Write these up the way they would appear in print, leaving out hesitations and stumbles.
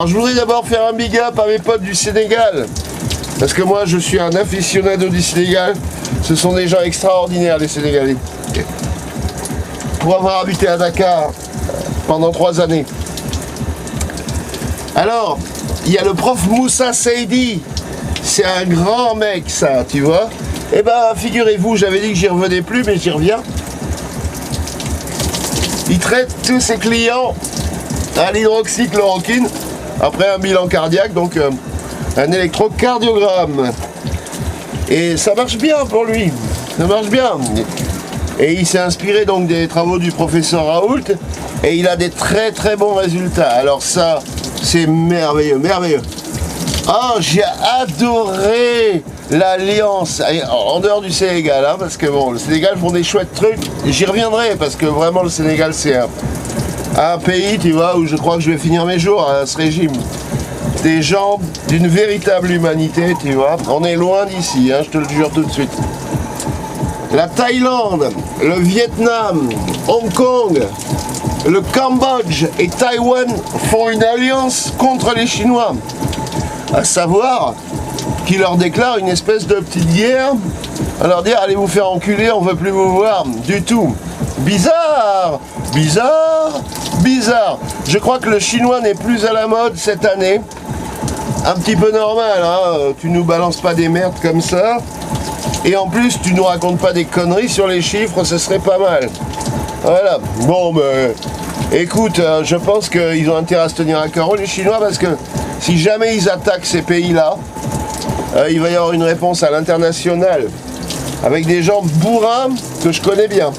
Alors, je voudrais d'abord faire un big up à mes potes du Sénégal, parce que moi je suis un aficionado du Sénégal. Ce sont des gens extraordinaires, les Sénégalais, pour avoir habité à Dakar pendant 3 années. Alors, il y a le prof Moussa Seydi, c'est un grand mec ça, tu vois. Eh ben, figurez-vous, j'avais dit que j'y revenais plus, mais j'y reviens. Il traite tous ses clients à l'hydroxychloroquine après un bilan cardiaque, donc un électrocardiogramme. Et ça marche bien pour lui, ça marche bien. Et il s'est inspiré donc des travaux du professeur Raoult et il a des très très bons résultats. Alors ça, c'est merveilleux, merveilleux. Ah, j'ai adoré l'alliance, en dehors du Sénégal, hein, parce que bon, le Sénégal font des chouettes trucs. J'y reviendrai parce que vraiment le Sénégal c'est un pays, tu vois, où je crois que je vais finir mes jours à ce régime. Des gens d'une véritable humanité, tu vois. On est loin d'ici, hein, je te le jure tout de suite. La Thaïlande, le Vietnam, Hong Kong, le Cambodge et Taïwan font une alliance contre les Chinois. À savoir qu'ils leur déclarent une espèce de petite guerre, à leur dire allez vous faire enculer, on veut plus vous voir du tout. Bizarre, bizarre, bizarre. Je crois que le chinois n'est plus à la mode cette année. Un petit peu normal, hein, tu nous balances pas des merdes comme ça. Et en plus, tu nous racontes pas des conneries sur les chiffres, ce serait pas mal. Voilà, bon, ben, écoute, je pense qu'ils ont intérêt à se tenir à carreau, les Chinois, parce que si jamais ils attaquent ces pays-là, il va y avoir une réponse à l'international, avec des gens bourrins que je connais bien.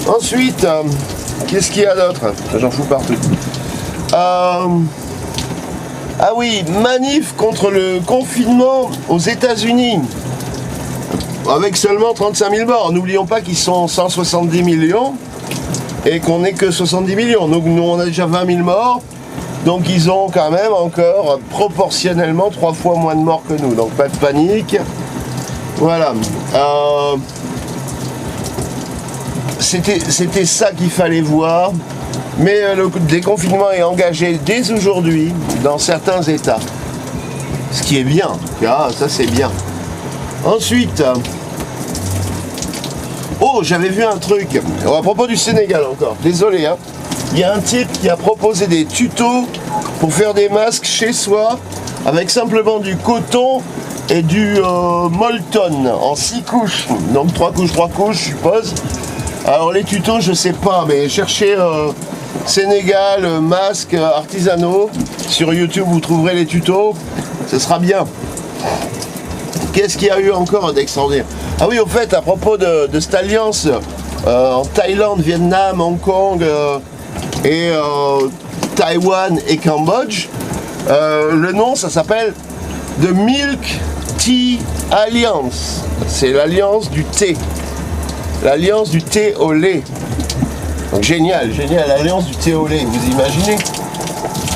Ensuite, qu'est-ce qu'il y a d'autre? J'en fous partout. Ah oui, manif contre le confinement aux États-Unis. Avec seulement 35 000 morts. N'oublions pas qu'ils sont 170 millions et qu'on n'est que 70 millions. Donc nous, on a déjà 20 000 morts. Donc ils ont quand même encore proportionnellement 3 fois moins de morts que nous. Donc pas de panique. Voilà. C'était ça qu'il fallait voir. Mais le déconfinement est engagé dès aujourd'hui dans certains États. Ce qui est bien. Ah, ça c'est bien. Ensuite, oh, j'avais vu un truc, à propos du Sénégal encore, désolé, hein. Il y a un type qui a proposé des tutos pour faire des masques chez soi, avec simplement du coton et du Molton en 6 couches, donc 3 couches, je suppose. Alors les tutos, je sais pas, mais cherchez Sénégal, masques artisanaux, sur YouTube vous trouverez les tutos, ce sera bien. Qu'est-ce qu'il y a eu encore d'extraordinaire? Ah oui, au fait, à propos de cette alliance en Thaïlande, Vietnam, Hong Kong et Taïwan et Cambodge, le nom, ça s'appelle The Milk Tea Alliance. C'est l'alliance du thé. L'alliance du thé au lait. Donc génial, génial, l'alliance du thé au lait, vous imaginez?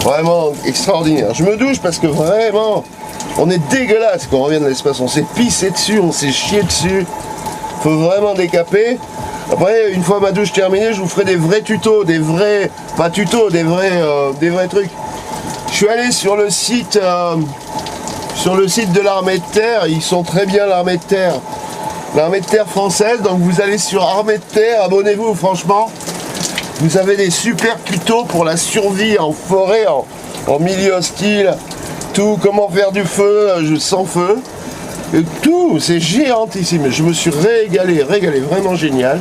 Vraiment extraordinaire. Je me douche parce que vraiment... on est dégueulasse quand on revient de l'espace, on s'est pissé dessus, on s'est chié dessus. Faut vraiment décaper. Après, une fois ma douche terminée, je vous ferai des vrais tutos, des vrais, pas tutos, des vrais trucs. Je suis allé sur le site de l'armée de terre, ils sont très bien l'armée de terre française, donc vous allez sur armée de terre, abonnez-vous franchement. Vous avez des super tutos pour la survie en forêt, en milieu hostile. Tout, comment faire du feu sans feu, et tout, c'est géantissime. Je me suis régalé, vraiment génial.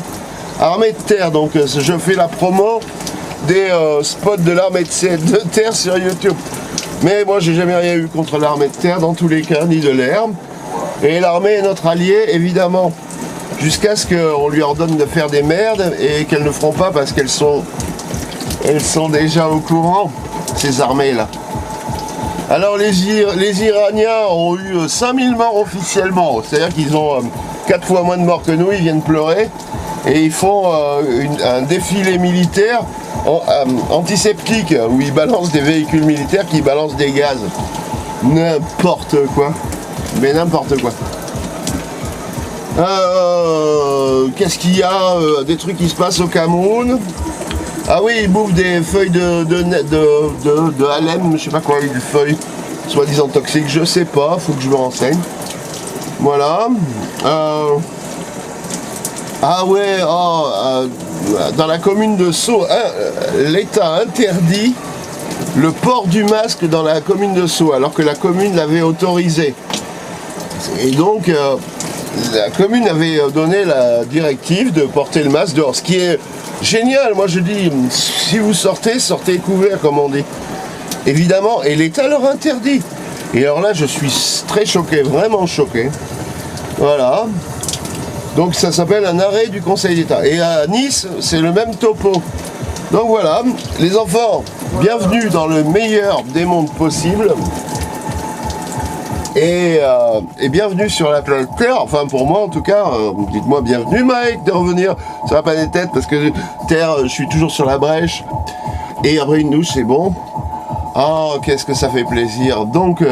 Armée de terre, donc je fais la promo des spots de l'armée de terre sur YouTube. Mais moi, j'ai jamais rien eu contre l'armée de terre, dans tous les cas, ni de l'air. Et l'armée est notre allié, évidemment, jusqu'à ce qu'on lui ordonne de faire des merdes et qu'elles ne feront pas parce qu'elles sont déjà au courant, ces armées-là. Alors les Iraniens ont eu 5000 morts officiellement, c'est-à-dire qu'ils ont 4 fois moins de morts que nous, ils viennent pleurer et ils font un défilé militaire antiseptique où ils balancent des véhicules militaires qui balancent des gaz. N'importe quoi, mais n'importe quoi. Qu'est-ce qu'il y a? Des trucs qui se passent au Cameroun. Ah oui, ils bouffent des feuilles de halem, je sais pas quoi, des feuilles soi-disant toxiques, je sais pas, faut que je me renseigne. Voilà. Ah ouais, dans la commune de Sceaux, l'État interdit le port du masque dans la commune de Sceaux, alors que la commune l'avait autorisé. Et donc, la commune avait donné la directive de porter le masque dehors, ce qui est génial. Moi je dis, si vous sortez, sortez couvert, comme on dit. Évidemment, et l'État leur interdit. Et alors là, je suis très choqué, vraiment choqué. Voilà. Donc ça s'appelle un arrêt du Conseil d'État. Et à Nice, c'est le même topo. Donc voilà, les enfants, bienvenue dans le meilleur des mondes possibles. Et bienvenue sur la planète Terre, enfin pour moi en tout cas, dites-moi bienvenue Mike de revenir sur la planète Terre, parce que Terre, je suis toujours sur la brèche, et après une douche c'est bon. Ah, qu'est-ce que ça fait plaisir. Donc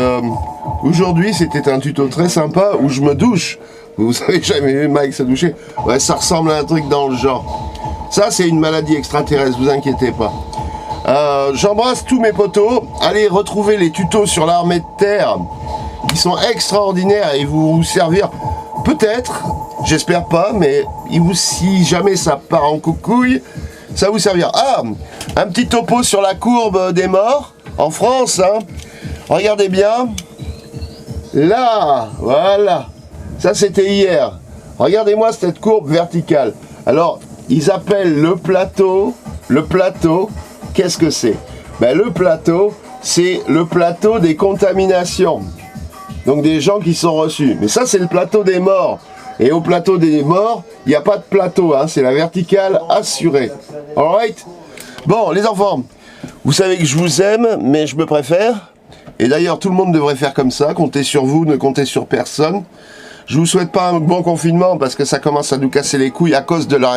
aujourd'hui c'était un tuto très sympa où je me douche. Vous avez jamais vu Mike se doucher? Ouais, ça ressemble à un truc dans le genre. Ça c'est une maladie extraterrestre, vous inquiétez pas. J'embrasse tous mes potos, allez retrouver les tutos sur l'armée de terre. Ils sont extraordinaires et vous servir, peut-être, j'espère pas, mais si jamais ça part en coucouille, ça vous servira. Ah, un petit topo sur la courbe des morts, en France, hein. Regardez bien. Là, voilà. Ça, c'était hier. Regardez-moi cette courbe verticale. Alors, ils appellent le plateau, qu'est-ce que c'est? Ben, le plateau, c'est le plateau des contaminations. Donc des gens qui sont reçus. Mais ça, c'est le plateau des morts. Et au plateau des morts, il n'y a pas de plateau, hein, c'est la verticale assurée. Alright? Bon, les enfants, vous savez que je vous aime, mais je me préfère. Et d'ailleurs, tout le monde devrait faire comme ça. Comptez sur vous, ne comptez sur personne. Je vous souhaite pas un bon confinement, parce que ça commence à nous casser les couilles à cause de leur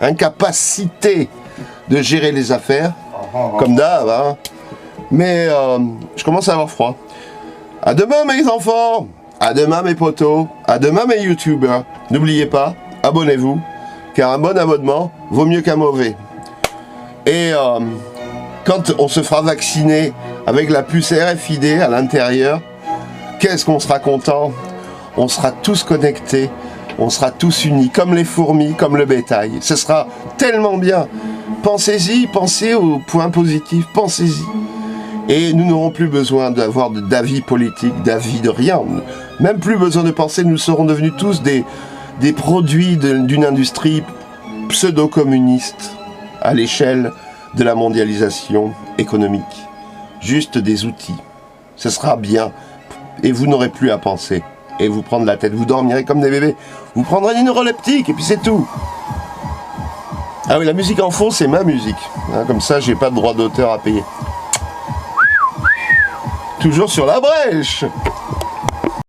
incapacité de gérer les affaires. Comme d'hab, hein. Mais je commence à avoir froid. À demain mes enfants, à demain mes potos, à demain mes youtubeurs. N'oubliez pas, abonnez-vous, car un bon abonnement vaut mieux qu'un mauvais. Et quand on se fera vacciner avec la puce RFID à l'intérieur, qu'est-ce qu'on sera content? On sera tous connectés, on sera tous unis, comme les fourmis, comme le bétail. Ce sera tellement bien. Pensez-y, pensez aux points positifs, pensez-y. Et nous n'aurons plus besoin d'avoir d'avis politiques, d'avis de rien. Même plus besoin de penser, nous serons devenus tous des produits d'une industrie pseudo-communiste à l'échelle de la mondialisation économique. Juste des outils. Ce sera bien. Et vous n'aurez plus à penser. Et vous prendre la tête. Vous dormirez comme des bébés. Vous prendrez des neuroleptiques et puis c'est tout. Ah oui, la musique en fond, c'est ma musique. Hein, comme ça, j'ai pas de droit d'auteur à payer. Toujours sur la brèche.